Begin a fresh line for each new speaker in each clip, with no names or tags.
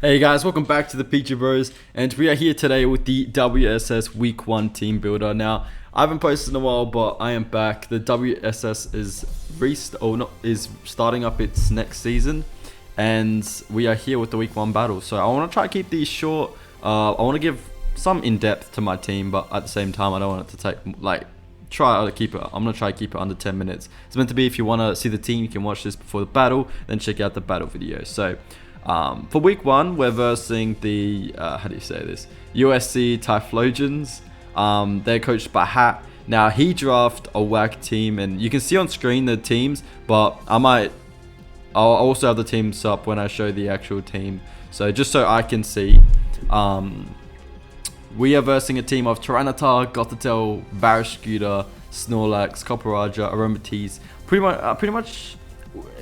Hey guys, welcome back to the Peachy Bros, and we are here today with the WSS Week 1 team builder. Now, I haven't posted in a while, but I am back. The WSS is starting up its next season, and we are here with the Week 1 battle. So I want to try to keep these short. I want to give some in-depth to my team, but at the same time, I don't want it to take, I'm going to try to keep it under 10 minutes. It's meant to be, if you want to see the team, you can watch this before the battle, then check out the battle video. So, for week 1, we're versing the, USC Typhlojans. They're coached by Hat. Now, he drafted a whack team, and you can see on screen the teams, but I'll also have the teams up when I show the actual team. So, just so I can see, we are versing a team of Tyranitar, Gothitelle, Barraskewda, Snorlax, Copperaja, Aromatisse, pretty much,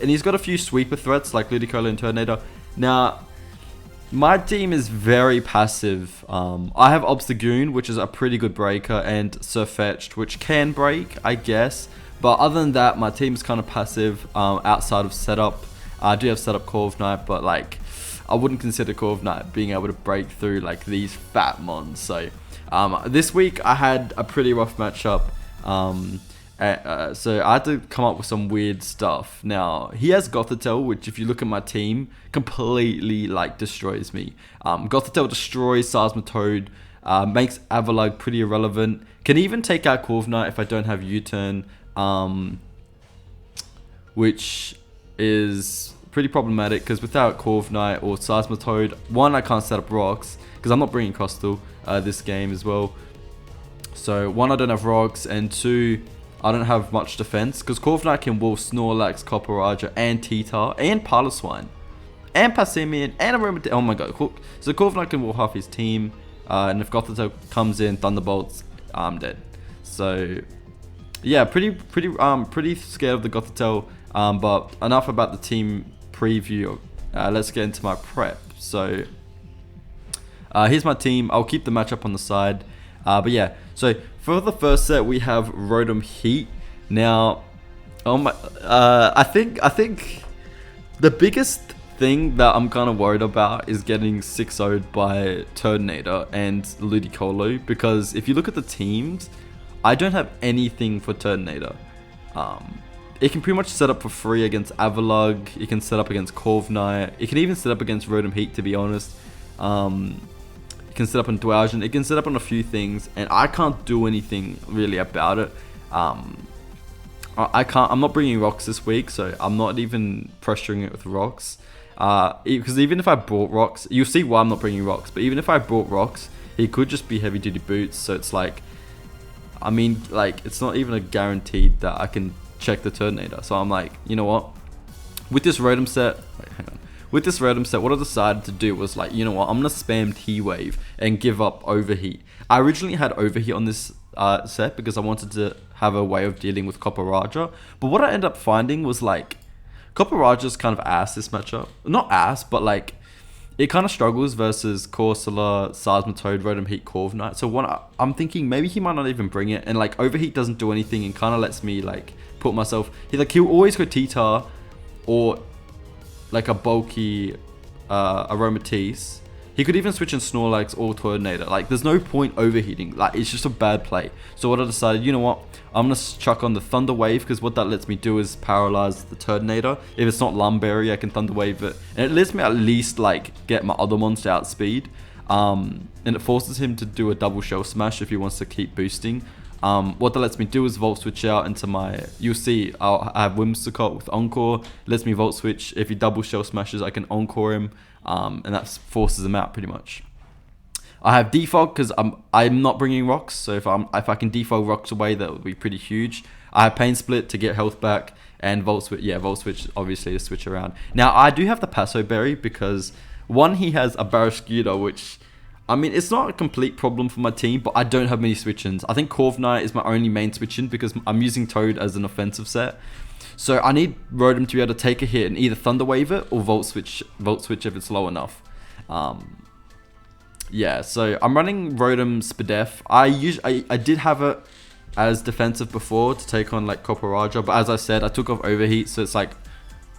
and he's got a few sweeper threats like Ludicolo and Turtonator. Now, my team is very passive. I have Obstagoon, which is a pretty good breaker, and Sirfetch'd, which can break, I guess. But other than that, my team is kind of passive outside of setup. I do have setup Corviknight, but like, I wouldn't consider Corviknight being able to break through like these fat mons. So this week I had a pretty rough matchup. So I had to come up with some weird stuff. Now, he has Gothitelle, which if you look at my team, completely like destroys me. Gothitelle destroys Seismitoad, makes Avalugg pretty irrelevant. Can even take out Corviknight if I don't have U-turn, which is pretty problematic because without Corviknight or Seismitoad, one, I can't set up rocks because I'm not bringing Crustle this game as well. So one, I don't have rocks, and two, I don't have much defense because Corviknight can wolf Snorlax, Copperaja, and T-Tar, and Piloswine, and Passimian, and Aromatisse. Oh my god. So Corviknight can wolf half his team, and if Gothitelle comes in, Thunderbolts, I'm dead. So yeah, pretty scared of the Gothitelle. But enough about the team preview. Let's get into my prep. So here's my team. I'll keep the matchup on the side. But yeah, so for the first set we have Rotom Heat. Now, I think the biggest thing that I'm kind of worried about is getting 6-0'd by Turtonator and Ludicolo, because if you look at the teams, I don't have anything for Turtonator. It can pretty much set up for free against Avalugg. It can set up against Corviknight. It can even set up against Rotom Heat, to be honest. It can set up on Dwalsian. It can set up on a few things, and I can't do anything really about it. I'm not bringing rocks this week, so I'm not even pressuring it with rocks. Because even if I brought rocks, you'll see why I'm not bringing rocks. But even if I brought rocks, he could just be heavy duty boots. So it's like, I mean, like, it's not even a guaranteed that I can check the Turtonator. So I'm like, you know what? With this Rotom set, what I decided to do was like, you know what? I'm going to spam T-Wave and give up Overheat. I originally had Overheat on this set because I wanted to have a way of dealing with Copperaja. But what I ended up finding was like, Copperaja's kind of ass this matchup. Not ass, but like, it kind of struggles versus Corsola, Seismitoad, Rotom Heat, Corviknight. So I'm thinking maybe he might not even bring it. And like, Overheat doesn't do anything and kind of lets me like put myself... He'll always go T-Tar or like a bulky Aromatisse. He could even switch in Snorlax or Turtonator. Like, there's no point overheating. Like, it's just a bad play. So what I decided, you know what? I'm going to chuck on the Thunder Wave, because what that lets me do is paralyze the Turtonator. If it's not Lumberry, I can Thunder Wave it. And it lets me at least, like, get my other monster outspeed. And it forces him to do a double shell smash if he wants to keep boosting. What that lets me do is Volt Switch out into my... You'll see, I have Whimsicott with Encore. It lets me Volt Switch. If he double shell smashes, I can Encore him. And that forces him out pretty much. I have Defog because I'm not bringing rocks. So if I can defog rocks away, that would be pretty huge. I have Pain Split to get health back. And Volt Switch, Volt Switch obviously to switch around. Now, I do have the Passo Berry because... One, he has a Barraskewda, which... I mean, it's not a complete problem for my team, but I don't have many switch-ins. I think Corviknight is my only main switch-in because I'm using Toad as an offensive set. So I need Rotom to be able to take a hit and either Thunder Wave it or Volt Switch if it's low enough. Yeah, so I'm running Rotom Spadef. I did have it as defensive before to take on like Copperaja, but as I said, I took off Overheat, so it's like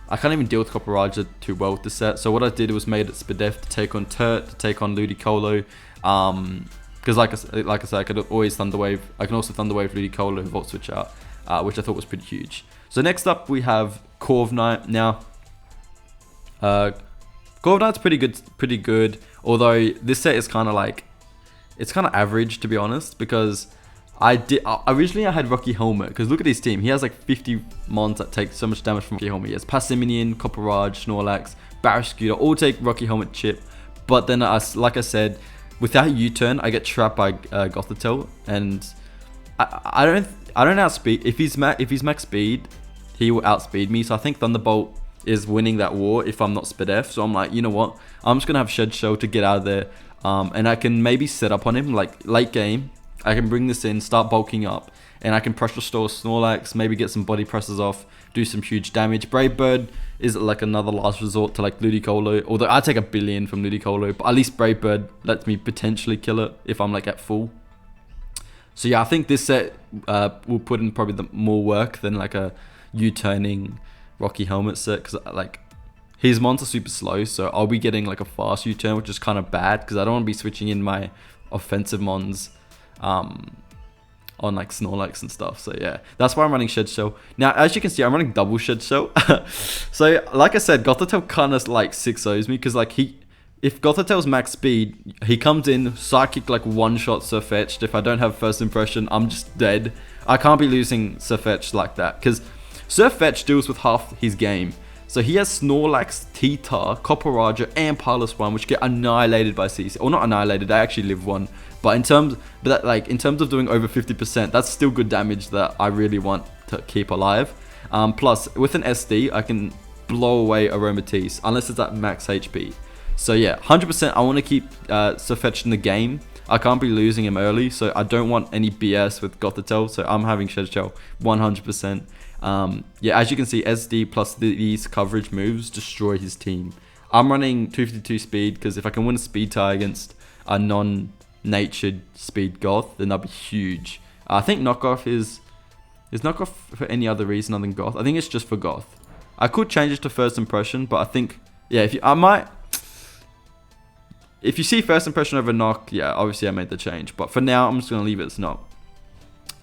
I can't even deal with Copperage too well with the set. So what I did was made it Spadef to take on Turt, to take on Ludicolo. Because like I said, I could always Thunderwave. I can also Thunderwave Ludicolo and Volt Switch out, which I thought was pretty huge. So next up we have Corv Knight. Now, Corv Knight's pretty good. Although this set is kind of like, it's kind of average to be honest, because originally I had Rocky Helmet, because look at his team. He has like 50 mons that take so much damage from Rocky Helmet. He has Passiminian, Copperage, Snorlax, Barrascuda, all take Rocky Helmet chip. But then, like I said, without U-turn, I get trapped by Gothitelle, and I don't outspeed. If he's max speed, he will outspeed me. So I think Thunderbolt is winning that war if I'm not Spadef. So I'm like, you know what? I'm just gonna have Shed Shell to get out of there, and I can maybe set up on him like late game. I can bring this in, start bulking up, and I can pressure restore Snorlax, maybe get some body presses off, do some huge damage. Brave Bird is like another last resort to like Ludicolo, although I take 1 billion from Ludicolo, but at least Brave Bird lets me potentially kill it if I'm like at full. So yeah, I think this set will put in probably more work than like a U-turning Rocky Helmet set, because like his mons are super slow, so I'll be getting like a fast U-turn, which is kind of bad because I don't want to be switching in my offensive mons on like Snorlax and stuff. So yeah, that's why I'm running Shed Shell. Now, as you can see, I'm running double Shed Shell. So like I said, Gothitelle kind of like 6-0s me, because like if Gothitelle's max speed, he comes in, Psychic like one-shot Surfetched. If I don't have first impression, I'm just dead. I can't be losing Surfetched like that, because Surfetched deals with half his game. So he has Snorlax, T-Tar, Copperage, and Pilus 1, which get annihilated by CC. Or not annihilated, they actually live 1. But in terms of doing over 50%, that's still good damage that I really want to keep alive. Plus, with an SD, I can blow away Aromatisse, unless it's at max HP. So yeah, 100% I want to keep Surfetched in the game. I can't be losing him early, so I don't want any BS with Gothitelle, so I'm having Shed Shell 100%. Yeah, as you can see, SD plus these coverage moves destroy his team. I'm running 252 speed, because if I can win a speed tie against a non-natured speed Goth, then that'd be huge. I think knockoff is knockoff for any other reason other than Goth. I think it's just for Goth. I could change it to first impression, but I think, yeah, if you see first impression over knock, yeah, obviously I made the change. But for now, I'm just going to leave it as knock.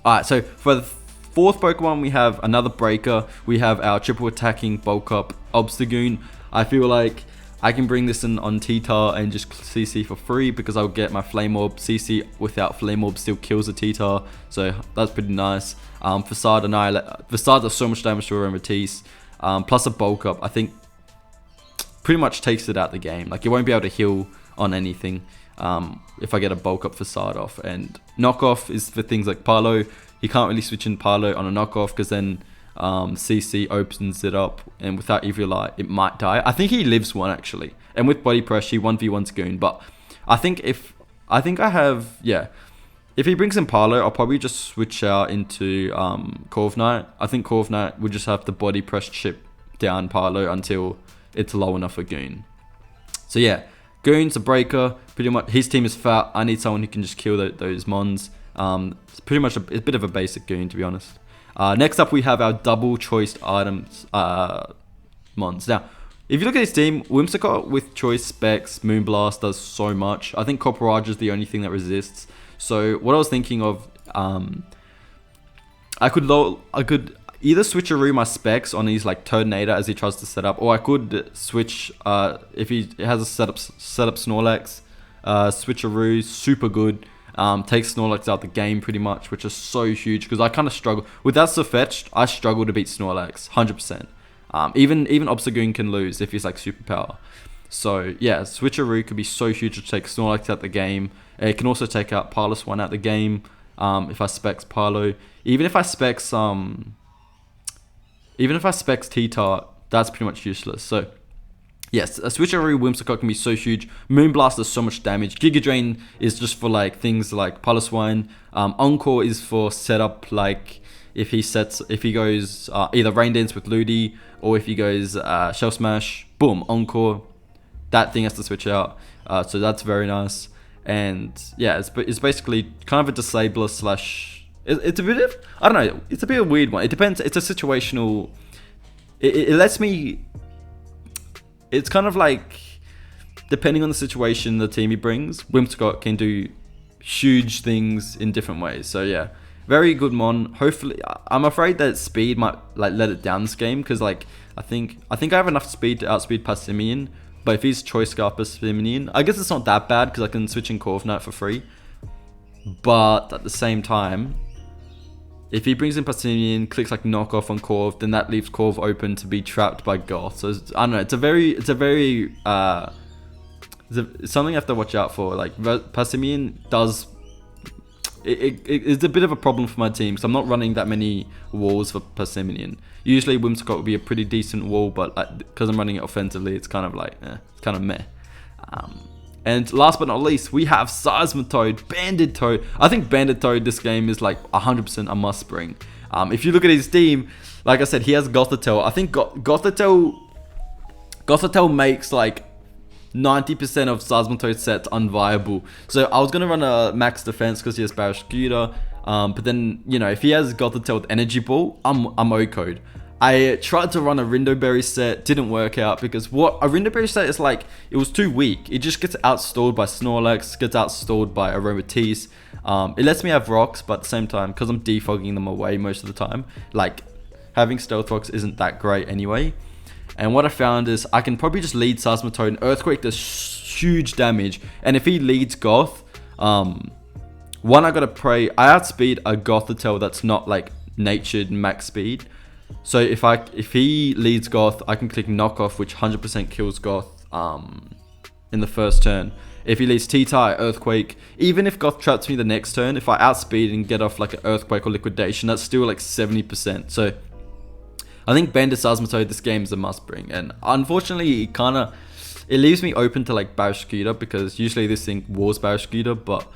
Alright, so for the fourth Pokemon, we have another Breaker. We have our triple attacking bulk up Obstagoon. I feel like I can bring this in on T-Tar and just CC for free, because I'll get my Flame Orb. CC without Flame Orb still kills the T-Tar, so that's pretty nice. Facade does so much damage to Aromatisse. Plus a bulk up, I think pretty much takes it out the game. Like, you won't be able to heal on anything if I get a bulk up Facade off. And knockoff is for things like Parlo. He can't really switch in Parlo on a knockoff, because then CC opens it up, and without Eviolite it might die. I think he lives 1 actually, and with Body Press he 1v1's Goon. But I think if he brings in Parlo, I'll probably just switch out into Corv Knight. I think Corv Knight would just have the Body Press chip down Parlo until it's low enough for Goon. So yeah, Goon's a Breaker. Pretty much his team is fat. I need someone who can just kill those mons. It's pretty much a bit of a basic Goon, to be honest. Next up, we have our double choiced items mons. Now, if you look at his team, Whimsicott with choice specs, Moonblast does so much. I think Copperage is the only thing that resists. So what I was thinking of, I could either switcheroo my specs on his like Turtonator as he tries to set up, or I could switch if he has a set up Snorlax, switcheroo, super good. Takes Snorlax out the game pretty much, which is so huge, because I kind of struggle with that Surfetched. I struggle to beat Snorlax 100%. Even Obstagoon can lose if he's like superpower. So yeah, switcheroo could be so huge to take Snorlax out the game. It can also take out Pilus 1 out the game. If I specs Parlo, even if I specs T-Tar, that's pretty much useless. So yes, a switcheroo Whimsicott can be so huge. Moonblast does so much damage. Giga Drain is just for like things like Pilus 1. Encore is for setup, like if he goes either Rain Dance with Ludi, or if he goes Shell Smash, boom, Encore. That thing has to switch out. So that's very nice. And yeah, it's basically kind of a disabler slash. It's a bit of, I don't know. It's a bit of a weird one. It depends. It's a situational it lets me. It's kind of like, depending on the situation, the team he brings, Whimsicott can do huge things in different ways. So yeah, very good mon. Hopefully, I'm afraid that speed might like let it down this game, because like I think I have enough speed to outspeed Passimian. But if he's Choice Scarf Passimian, I guess it's not that bad because I can switch in Corv Knight for free. But at the same time, if he brings in Passimian, clicks like knockoff on Corv, then that leaves Corv open to be trapped by Goth. So I don't know. It's something I have to watch out for. Like Passimian does. It's a bit of a problem for my team because I'm not running that many walls for Passimian. Usually Whimsicott would be a pretty decent wall, but because I'm running it offensively, it's kind of like, it's kind of meh. And last but not least, we have Seismitoad, Banded Toad. I think Banded Toad this game is like 100% a must bring. If you look at his team, like I said, he has Gothitelle. I think Gothitelle makes like 90% of Seismitoad's sets unviable. So I was going to run a max defense because he has Barraskewda. But then, you know, if he has Gothitelle with Energy Ball, I'm O-code. I tried to run a Rindoberry set, didn't work out because what a Rindoberry set is like, it was too weak. It just gets outstalled by Snorlax, gets outstalled by Aromatisse. It lets me have rocks, but at the same time, because I'm defogging them away most of the time, like having Stealth Rocks isn't that great anyway. And what I found is I can probably just lead Seismitoad, and Earthquake does huge damage. And if he leads Goth, one, I gotta pray, I outspeed a Gothitelle that's not like natured max speed. So if he leads Goth, I can click knockoff, which 100% kills Goth in the first turn. If he leads T-Tie, Earthquake, even if Goth traps me the next turn, if I outspeed and get off like an Earthquake or Liquidation, that's still like 70%. So I think Banded Seismitoad this game is a must bring, and unfortunately it leaves me open to like Barraskewda, because usually this thing wars Barraskewda, but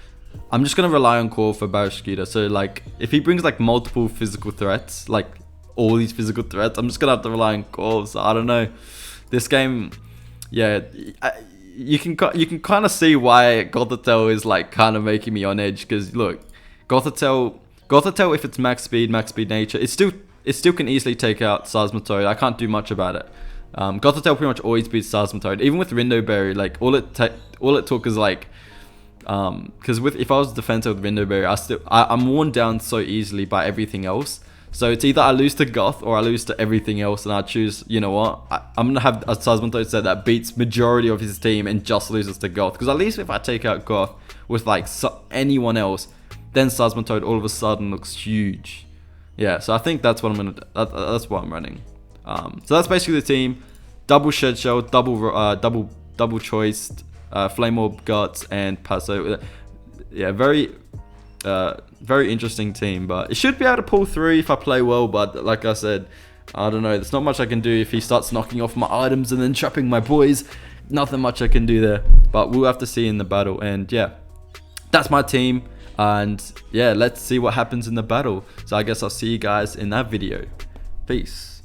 I'm just gonna rely on Core for Barraskewda. So like if he brings like multiple physical threats, like all these physical threats, I'm just gonna have to rely on Core. So I don't know, this game, yeah, you can kind of see why Gothitelle is like kind of making me on edge, because look, Gothitelle if it's max speed nature, it still can easily take out Seismitoad. I can't do much about it. Gothitelle pretty much always beats Seismitoad. Even with Rindoberry, like all it took is like, because if I was defensive with Rindoberry, I'm worn down so easily by everything else. So it's either I lose to Goth or I lose to everything else, and I choose, you know what, I'm gonna have a Seismitoad set that beats majority of his team and just loses to Goth. Because at least if I take out Goth with like anyone else, then Seismitoad all of a sudden looks huge. Yeah, so I think that's what that's what I'm running. So that's basically the team: double Shed Shell, double choiced, Flame Orb Guts, and Passo. Yeah, very interesting team, but it should be able to pull through if I play well. But like I said, I don't know. There's not much I can do if he starts knocking off my items and then trapping my boys. Nothing much I can do there. But we'll have to see in the battle. And yeah, that's my team. And yeah, let's see what happens in the battle. So I guess I'll see you guys in that video. Peace.